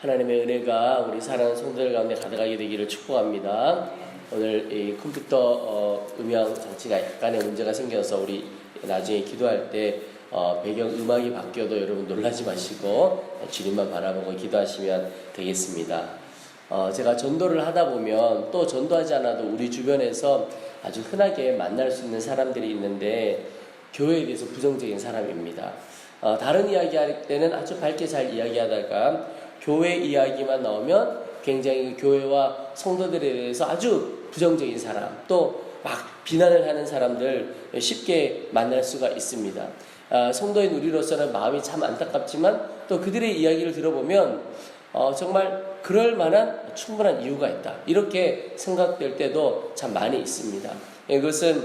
하나님의 은혜가 우리 사랑하는 성도들 가운데 가득하게 되기를 축복합니다. 오늘 이 컴퓨터 음향 장치가 약간의 문제가 생겨서 우리 나중에 기도할 때 배경 음악이 바뀌어도 여러분 놀라지 마시고 주님만 바라보고 기도하시면 되겠습니다. 제가 전도를 하다 보면 또 전도하지 않아도 우리 주변에서 아주 흔하게 만날 수 있는 사람들이 있는데 교회에 대해서 부정적인 사람입니다. 다른 이야기할 때는 아주 밝게 잘 이야기하다가 교회 이야기만 나오면 굉장히 교회와 성도들에 대해서 아주 부정적인 사람, 또 막 비난을 하는 사람들 쉽게 만날 수가 있습니다. 성도인 우리로서는 마음이 참 안타깝지만 또 그들의 이야기를 들어보면 정말 그럴 만한 충분한 이유가 있다, 이렇게 생각될 때도 참 많이 있습니다. 이것은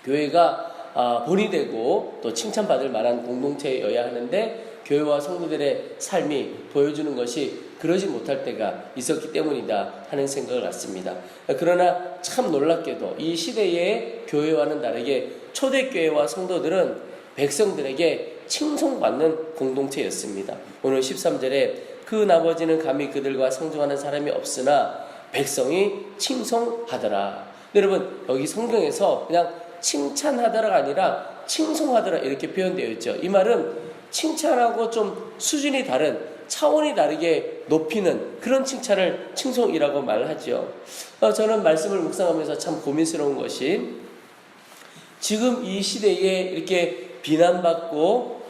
교회가 본이 되고 또 칭찬받을 만한 공동체여야 하는데 교회와 성도들의 삶이 보여주는 것이 그러지 못할 때가 있었기 때문이다 하는 생각을 갖습니다. 그러나 참 놀랍게도 이 시대의 교회와는 다르게 초대교회와 성도들은 백성들에게 칭송받는 공동체였습니다. 오늘 13절에 그 나머지는 감히 그들과 상종하는 사람이 없으나 백성이 칭송하더라. 여러분, 여기 성경에서 그냥 칭찬하더라가 아니라 칭송하더라 이렇게 표현되어 있죠. 이 말은 칭찬하고 좀 수준이 다른, 차원이 다르게 높이는 그런 칭찬을 칭송이라고 말하죠. 저는 말씀을 묵상하면서 참 고민스러운 것이, 지금 이 시대에 이렇게 비난받고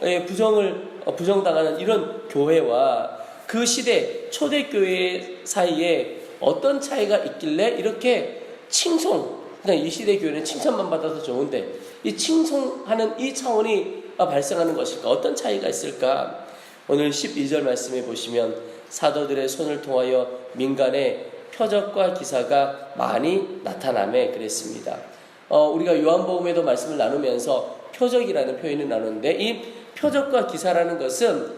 부정당하는 이런 교회와 그 시대 초대교회 사이에 어떤 차이가 있길래 이렇게 그냥 이 시대 교회는 칭찬만 받아서 좋은데 이 칭송하는 이 차원이 발생하는 것일까? 어떤 차이가 있을까? 오늘 12절 말씀에 보시면 사도들의 손을 통하여 민간에 표적과 기사가 많이 나타나매 그랬습니다. 우리가 요한복음에도 말씀을 나누면서 표적이라는 표현을 나누는데, 이 표적과 기사라는 것은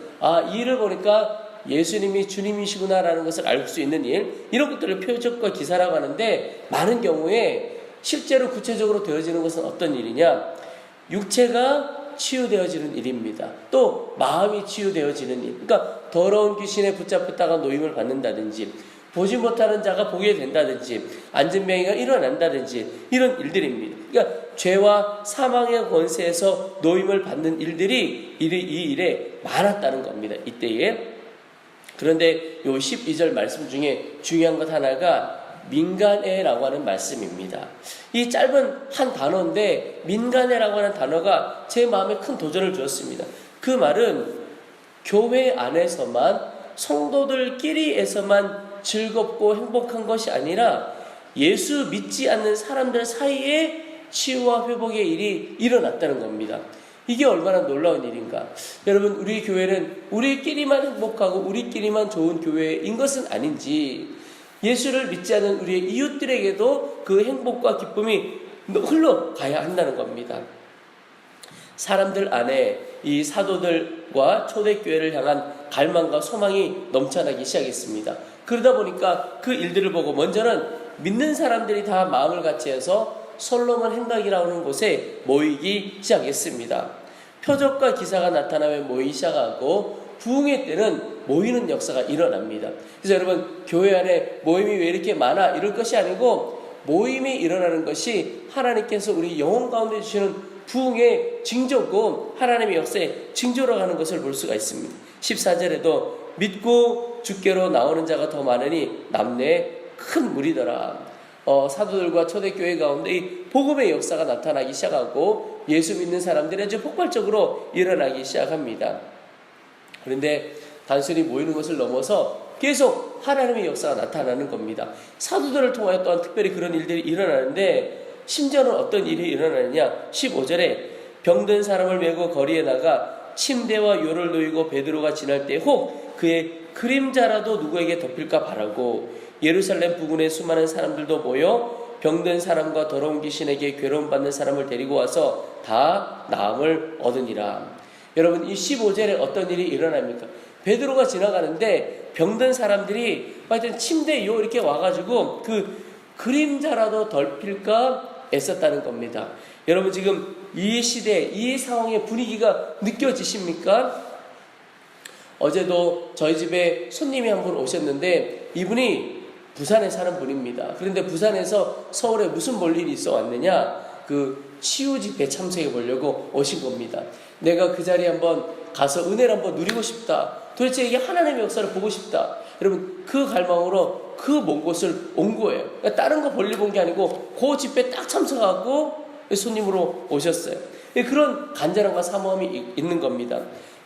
이 일을 보니까 예수님이 주님이시구나라는 것을 알 수 있는 일, 이런 것들을 표적과 기사라고 하는데, 많은 경우에 실제로 구체적으로 되어지는 것은 어떤 일이냐? 육체가 치유되어지는 일입니다. 또 마음이 치유되어지는 일, 그러니까 더러운 귀신에 붙잡혔다가 노임을 받는다든지, 보지 못하는 자가 보게 된다든지, 안진병이가 일어난다든지, 이런 일들입니다. 그러니까 죄와 사망의 권세에서 노임을 받는 일들이 이 일에 많았다는 겁니다, 이때에. 그런데 요 12절 말씀 중에 중요한 것 하나가 민간에라고 하는 말씀입니다. 이 짧은 한 단어인데 민간에라고 하는 단어가 제 마음에 큰 도전을 주었습니다. 그 말은 교회 안에서만, 성도들끼리에서만 즐겁고 행복한 것이 아니라 예수 믿지 않는 사람들 사이에 치유와 회복의 일이 일어났다는 겁니다. 이게 얼마나 놀라운 일인가. 여러분, 우리 교회는 우리끼리만 행복하고 우리끼리만 좋은 교회인 것은 아닌지, 예수를 믿지 않는 우리의 이웃들에게도 그 행복과 기쁨이 흘러가야 한다는 겁니다. 사람들 안에 이 사도들과 초대교회를 향한 갈망과 소망이 넘쳐나기 시작했습니다. 그러다 보니까 그 일들을 보고 먼저는 믿는 사람들이 다 마음을 같이 해서 솔로몬 행각이라고 하는 곳에 모이기 시작했습니다. 표적과 기사가 나타나면 모이기 시작하고 부흥의 때는 모이는 역사가 일어납니다. 그래서 여러분, 교회 안에 모임이 왜 이렇게 많아? 이럴 것이 아니고, 모임이 일어나는 것이 하나님께서 우리 영혼 가운데 주시는 부흥의 징조고 하나님의 역사의 징조로 가는 것을 볼 수가 있습니다. 14절에도 믿고 주께로 나오는 자가 더 많으니 남내에 큰 무리더라. 사도들과 초대교회 가운데 이 복음의 역사가 나타나기 시작하고 예수 믿는 사람들이 아주 폭발적으로 일어나기 시작합니다. 그런데 단순히 모이는 것을 넘어서 계속 하나님의 역사가 나타나는 겁니다. 사도들을 통하여 또한 특별히 그런 일들이 일어나는데, 심지어는 어떤 일이 일어나느냐? 15절에 병든 사람을 메고 거리에 나가 침대와 요를 놓이고 베드로가 지날 때 혹 그의 그림자라도 누구에게 덮일까 바라고 예루살렘 부근에 수많은 사람들도 모여 병든 사람과 더러운 귀신에게 괴로움받는 사람을 데리고 와서 다 나음을 얻으니라. 여러분, 이 15절에 어떤 일이 일어납니까? 베드로가 지나가는데 병든 사람들이 하여튼 침대에 이렇게 와가지고 그 그림자라도 덮일까 애썼다는 겁니다. 여러분, 지금 이 시대, 이 상황의 분위기가 느껴지십니까? 어제도 저희 집에 손님이 한 분 오셨는데 이분이 부산에 사는 분입니다. 그런데 부산에서 서울에 무슨 볼 일이 있어 왔느냐? 그 치유 집회 참석해 보려고 오신 겁니다. 내가 그 자리에 한번 가서 은혜를 한번 누리고 싶다. 도대체 이게 하나님의 역사를 보고 싶다. 여러분 그 갈망으로 그 먼 곳을 온 거예요. 그러니까 다른 거 볼일 본 게 아니고 그 집회 딱 참석하고 손님으로 오셨어요. 그런 간절함과 사모함이 있는 겁니다.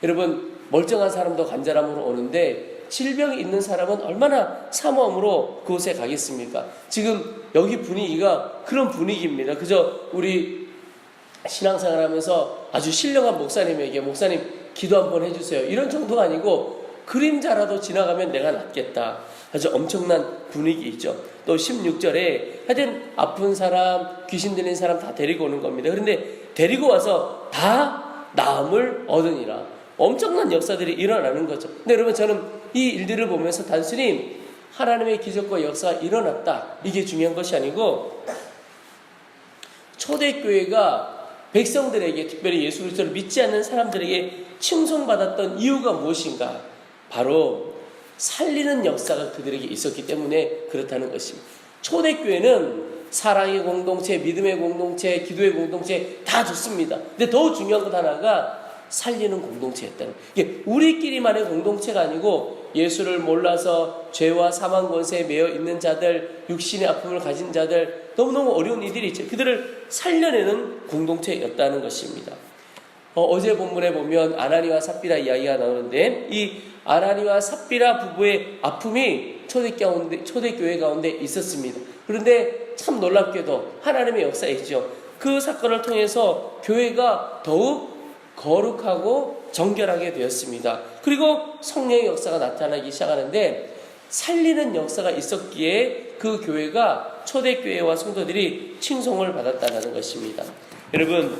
여러분 멀쩡한 사람도 간절함으로 오는데 질병이 있는 사람은 얼마나 사모함으로 그곳에 가겠습니까? 지금 여기 분위기가 그런 분위기입니다. 그저 우리 신앙생활 하면서 아주 신령한 목사님에게 목사님 기도 한번 해주세요. 이런 정도가 아니고 그림자라도 지나가면 내가 낫겠다. 아주 엄청난 분위기 있죠. 또 16절에 하여튼 아픈 사람, 귀신 들린 사람 다 데리고 오는 겁니다. 그런데 데리고 와서 다 나음을 얻으니라. 엄청난 역사들이 일어나는 거죠. 근데 여러분 저는 이 일들을 보면서 단순히 하나님의 기적과 역사가 일어났다. 이게 중요한 것이 아니고 초대교회가 백성들에게 특별히 예수 그리스도를 믿지 않는 사람들에게 칭송받았던 이유가 무엇인가? 바로 살리는 역사가 그들에게 있었기 때문에 그렇다는 것입니다. 초대교회는 사랑의 공동체, 믿음의 공동체, 기도의 공동체 다 좋습니다. 근데 더 중요한 것 하나가 살리는 공동체였다는 거예요. 이게 우리끼리만의 공동체가 아니고 예수를 몰라서 죄와 사망 권세에 매여 있는 자들, 육신의 아픔을 가진 자들, 너무너무 어려운 이들이 있죠. 그들을 살려내는 공동체였다는 것입니다. 어제 본문에 보면 아나니와 삽비라 이야기가 나오는데 이 아나니와 삽비라 부부의 아픔이 초대교회 가운데 있었습니다. 그런데 참 놀랍게도 하나님의 역사이죠. 그 사건을 통해서 교회가 더욱 거룩하고 정결하게 되었습니다. 그리고 성령의 역사가 나타나기 시작하는데 살리는 역사가 있었기에 그 교회가 초대교회와 성도들이 칭송을 받았다는 것입니다. 여러분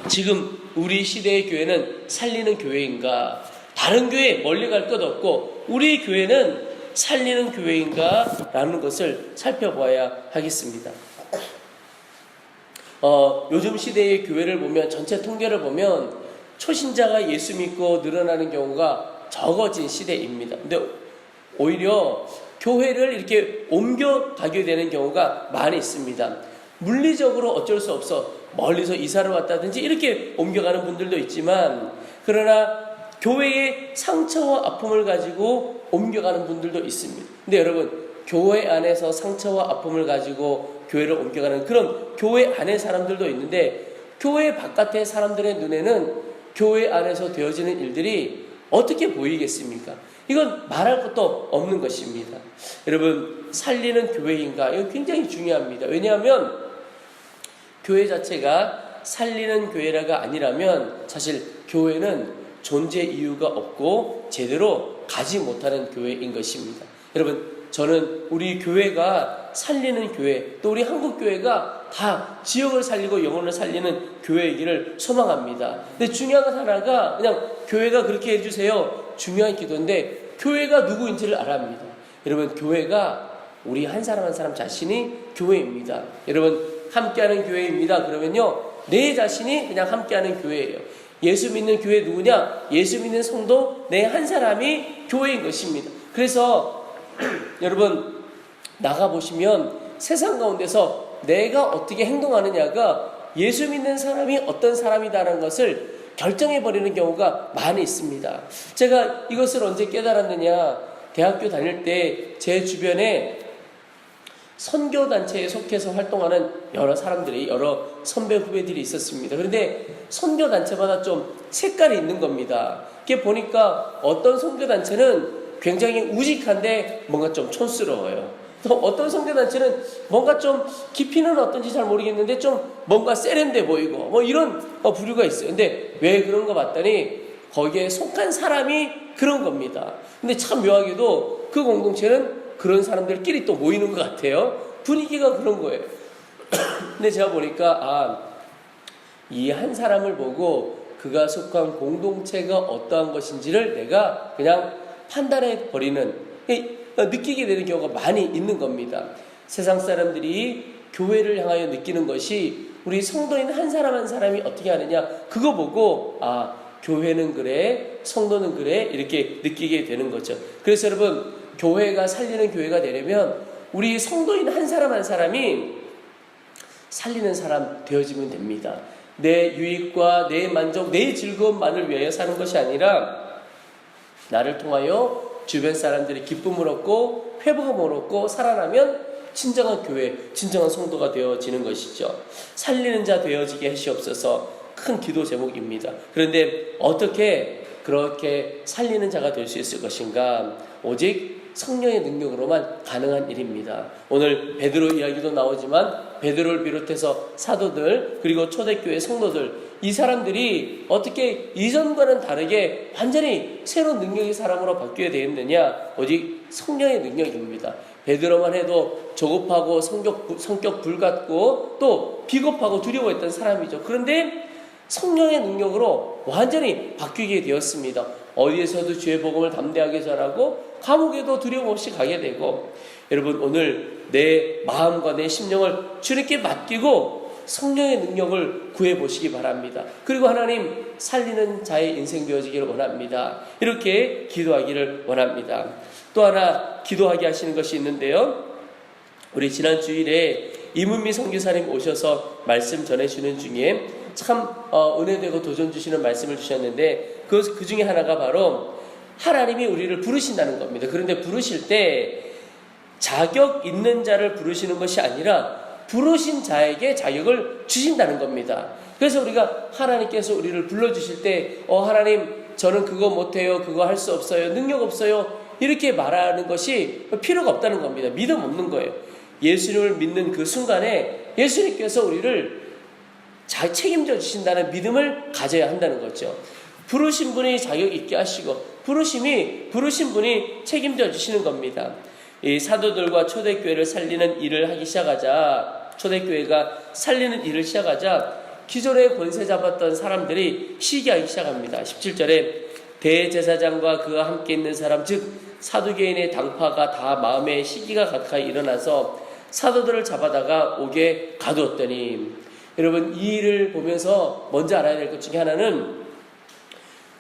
지금 우리 시대의 교회는 살리는 교회인가? 다른 교회 멀리 갈 것 없고 우리 교회는 살리는 교회인가? 라는 것을 살펴봐야 하겠습니다. 요즘 시대의 교회를 보면 전체 통계를 보면 초신자가 예수 믿고 늘어나는 경우가 적어진 시대입니다. 근데 오히려 교회를 이렇게 옮겨가게 되는 경우가 많이 있습니다. 물리적으로 어쩔 수 없어 멀리서 이사를 왔다든지 이렇게 옮겨가는 분들도 있지만 그러나 교회의 상처와 아픔을 가지고 옮겨가는 분들도 있습니다. 근데 여러분 교회 안에서 상처와 아픔을 가지고 교회를 옮겨가는 그런 교회 안의 사람들도 있는데 교회 바깥의 사람들의 눈에는 교회 안에서 되어지는 일들이 어떻게 보이겠습니까? 이건 말할 것도 없는 것입니다. 여러분 살리는 교회인가? 이거 굉장히 중요합니다. 왜냐하면 교회 자체가 살리는 교회라가 아니라면 사실 교회는 존재 이유가 없고 제대로 가지 못하는 교회인 것입니다. 여러분 저는 우리 교회가 살리는 교회, 또 우리 한국교회가 다 지역을 살리고 영혼을 살리는 교회이기를 소망합니다. 근데 중요한 것 하나가 그냥 교회가 그렇게 해주세요. 중요한 기도인데 교회가 누구인지를 알아야 합니다. 여러분 교회가 우리 한 사람 한 사람 자신이 교회입니다. 여러분 함께하는 교회입니다. 그러면요 내 자신이 그냥 함께하는 교회예요. 예수 믿는 교회 누구냐? 예수 믿는 성도 내 한 사람이 교회인 것입니다. 그래서 여러분 나가보시면 세상 가운데서 내가 어떻게 행동하느냐가 예수 믿는 사람이 어떤 사람이다라는 것을 결정해버리는 경우가 많이 있습니다. 제가 이것을 언제 깨달았느냐? 대학교 다닐 때 제 주변에 선교단체에 속해서 활동하는 여러 사람들이, 여러 선배 후배들이 있었습니다. 그런데 선교단체마다 좀 색깔이 있는 겁니다. 이렇게 보니까 어떤 선교단체는 굉장히 우직한데 뭔가 좀 촌스러워요. 또 어떤 선교단체는 뭔가 좀 깊이는 어떤지 잘 모르겠는데 좀 뭔가 세련돼 보이고 뭐 이런 부류가 있어요. 근데 왜 그런 거 봤더니 거기에 속한 사람이 그런 겁니다. 근데 참 묘하게도 그 공동체는 그런 사람들끼리 또 모이는 것 같아요. 분위기가 그런 거예요. 근데 제가 보니까 이 한 사람을 보고 그가 속한 공동체가 어떠한 것인지를 내가 그냥 판단해 버리는, 느끼게 되는 경우가 많이 있는 겁니다. 세상 사람들이 교회를 향하여 느끼는 것이 우리 성도인 한 사람 한 사람이 어떻게 하느냐, 그거 보고 교회는 그래, 성도는 그래, 이렇게 느끼게 되는 거죠. 그래서 여러분, 교회가 살리는 교회가 되려면 우리 성도인 한 사람 한 사람이 살리는 사람 되어지면 됩니다. 내 유익과 내 만족, 내 즐거움만을 위하여 사는 것이 아니라 나를 통하여 주변 사람들이 기쁨을 얻고 회복을 얻고 살아나면 진정한 교회, 진정한 성도가 되어지는 것이죠. 살리는 자 되어지게 하시옵소서. 큰 기도 제목입니다. 그런데 어떻게 그렇게 살리는 자가 될 수 있을 것인가? 오직 성령의 능력으로만 가능한 일입니다. 오늘 베드로 이야기도 나오지만 베드로를 비롯해서 사도들 그리고 초대교회 성도들, 이 사람들이 어떻게 이전과는 다르게 완전히 새로운 능력의 사람으로 바뀌게 되었느냐? 오직 성령의 능력입니다. 베드로만 해도 조급하고 성격 불같고 또 비겁하고 두려워했던 사람이죠. 그런데 성령의 능력으로 완전히 바뀌게 되었습니다. 어디에서도 주의 복음을 담대하게 전하고 감옥에도 두려움 없이 가게 되고, 여러분 오늘 내 마음과 내 심령을 주님께 맡기고 성령의 능력을 구해보시기 바랍니다. 그리고 하나님 살리는 자의 인생 되어지기를 원합니다. 이렇게 기도하기를 원합니다. 또 하나 기도하게 하시는 것이 있는데요, 우리 지난 주일에 이문미 선교사님 오셔서 말씀 전해주시는 중에 참 은혜되고 도전 주시는 말씀을 주셨는데 그 중에 하나가 바로 하나님이 우리를 부르신다는 겁니다. 그런데 부르실 때 자격 있는 자를 부르시는 것이 아니라 부르신 자에게 자격을 주신다는 겁니다. 그래서 우리가 하나님께서 우리를 불러주실 때 하나님 저는 그거 못해요, 그거 할 수 없어요, 능력 없어요, 이렇게 말하는 것이 필요가 없다는 겁니다. 믿음 없는 거예요. 예수님을 믿는 그 순간에 예수님께서 우리를 잘 책임져 주신다는 믿음을 가져야 한다는 거죠. 부르신 분이 자격 있게 하시고 부르신 분이 책임져 주시는 겁니다. 이 사도들과 초대교회를 살리는 일을 하기 시작하자, 초대교회가 살리는 일을 시작하자 기존에 권세 잡았던 사람들이 시기하기 시작합니다. 17절에 대제사장과 그와 함께 있는 사람 즉 사두개인의 당파가 다 마음에 시기가 가까이 일어나서 사도들을 잡아다가 옥에 가두었더니, 여러분 이 일을 보면서 먼저 알아야 될 것 중에 하나는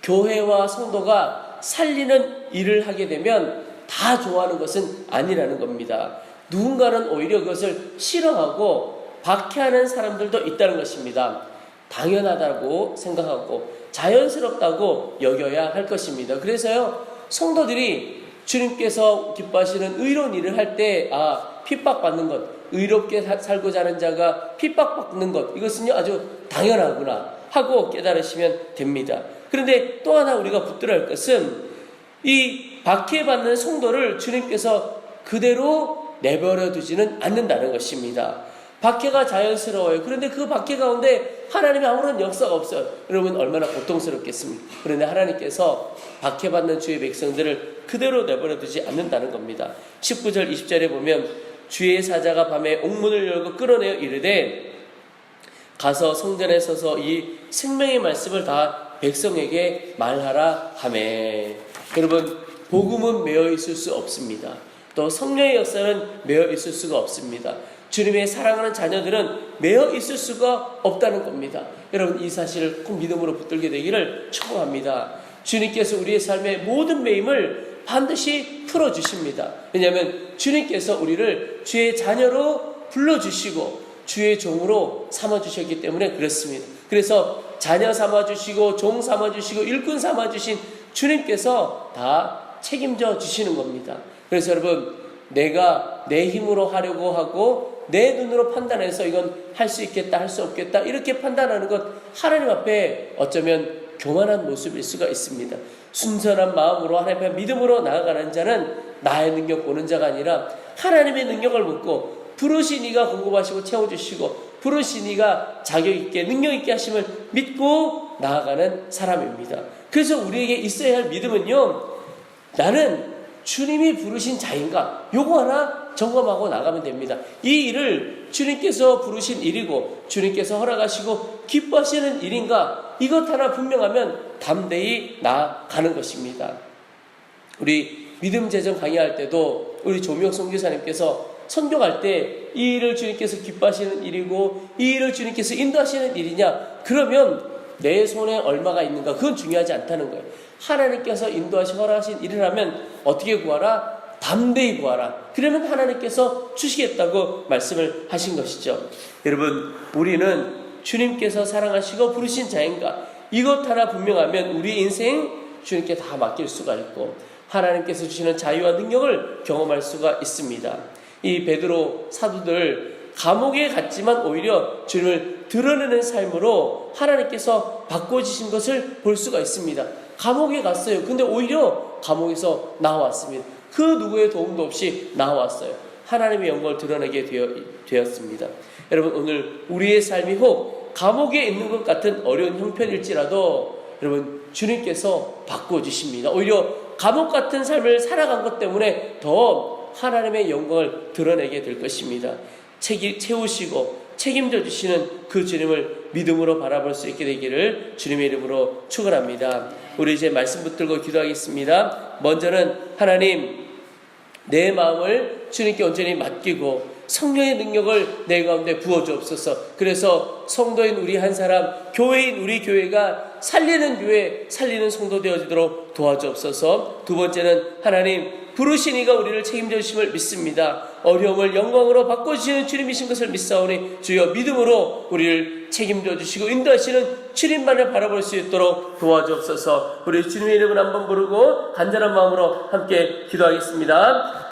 교회와 성도가 살리는 일을 하게 되면 다 좋아하는 것은 아니라는 겁니다. 누군가는 오히려 그것을 싫어하고 박해하는 사람들도 있다는 것입니다. 당연하다고 생각하고 자연스럽다고 여겨야 할 것입니다. 그래서요, 성도들이 주님께서 기뻐하시는 의로운 일을 할 때 핍박받는 것, 의롭게 살고자 하는 자가 핍박받는 것, 이것은요 아주 당연하구나 하고 깨달으시면 됩니다. 그런데 또 하나 우리가 붙들어야 할 것은 이 박해받는 성도를 주님께서 그대로 내버려 두지는 않는다는 것입니다. 박해가 자연스러워요. 그런데 그 박해 가운데 하나님의 아무런 역사가 없어요. 여러분 얼마나 고통스럽겠습니까? 그런데 하나님께서 박해받는 주의 백성들을 그대로 내버려 두지 않는다는 겁니다. 19절 20절에 보면 주의 사자가 밤에 옥문을 열고 끌어내어 이르되 가서 성전에 서서 이 생명의 말씀을 다 백성에게 말하라 하매. 여러분 복음은 매어 있을 수 없습니다. 또 성령의 역사는 매어 있을 수가 없습니다. 주님의 사랑하는 자녀들은 매어 있을 수가 없다는 겁니다. 여러분 이 사실을 꼭 믿음으로 붙들게 되기를 축복합니다. 주님께서 우리의 삶의 모든 매임을 반드시 풀어주십니다. 왜냐하면 주님께서 우리를 주의 자녀로 불러주시고 주의 종으로 삼아주셨기 때문에 그렇습니다. 그래서 자녀 삼아주시고 종 삼아주시고 일꾼 삼아주신 주님께서 다 책임져 주시는 겁니다. 그래서 여러분 내가 내 힘으로 하려고 하고 내 눈으로 판단해서 이건 할 수 있겠다 할 수 없겠다 이렇게 판단하는 것, 하나님 앞에 어쩌면 교만한 모습일 수가 있습니다. 순전한 마음으로 하나님 앞에 믿음으로 나아가는 자는 나의 능력 보는 자가 아니라 하나님의 능력을 묻고 부르신 이가 공급하시고 채워주시고 부르신 이가 자격있게 능력있게 하심을 믿고 나아가는 사람입니다. 그래서 우리에게 있어야 할 믿음은요, 나는 주님이 부르신 자인가? 요거 하나 점검하고 나가면 됩니다. 이 일을 주님께서 부르신 일이고 주님께서 허락하시고 기뻐하시는 일인가? 이것 하나 분명하면 담대히 나아가는 것입니다. 우리 믿음 재정 강의할 때도 우리 조명 선교사님께서 선교할 때 이 일을 주님께서 기뻐하시는 일이고 이 일을 주님께서 인도하시는 일이냐? 그러면 내 손에 얼마가 있는가 그건 중요하지 않다는 거예요. 하나님께서 인도하시고 허락하신 일을 하면 어떻게 구하라? 담대히 구하라. 그러면 하나님께서 주시겠다고 말씀을 하신 것이죠. 여러분, 우리는 주님께서 사랑하시고 부르신 자인가? 이것 하나 분명하면 우리 인생 주님께 다 맡길 수가 있고 하나님께서 주시는 자유와 능력을 경험할 수가 있습니다. 이 베드로 사도들 감옥에 갔지만 오히려 주님을 드러내는 삶으로 하나님께서 바꿔주신 것을 볼 수가 있습니다. 감옥에 갔어요. 근데 오히려 감옥에서 나왔습니다. 그 누구의 도움도 없이 나왔어요. 하나님의 영광을 드러내게 되었습니다. 여러분, 오늘 우리의 삶이 혹 감옥에 있는 것 같은 어려운 형편일지라도 여러분, 주님께서 바꿔주십니다. 오히려 감옥 같은 삶을 살아간 것 때문에 더 하나님의 영광을 드러내게 될 것입니다. 채우시고 책임져 주시는 그 주님을 믿음으로 바라볼 수 있게 되기를 주님의 이름으로 축원합니다. 우리 이제 말씀 붙들고 기도하겠습니다. 먼저는 하나님, 내 마음을 주님께 온전히 맡기고 성령의 능력을 내 가운데 부어주옵소서. 그래서 성도인 우리 한 사람, 교회인 우리 교회가 살리는 교회, 살리는 성도 되어지도록 도와주옵소서. 두 번째는 하나님, 부르신 이가 우리를 책임져 주심을 믿습니다. 어려움을 영광으로 바꿔주시는 주님이신 것을 믿사오니 주여 믿음으로 우리를 책임져 주시고 인도하시는 주님만을 바라볼 수 있도록 도와주옵소서. 우리 주님의 이름을 한번 부르고 간절한 마음으로 함께 기도하겠습니다.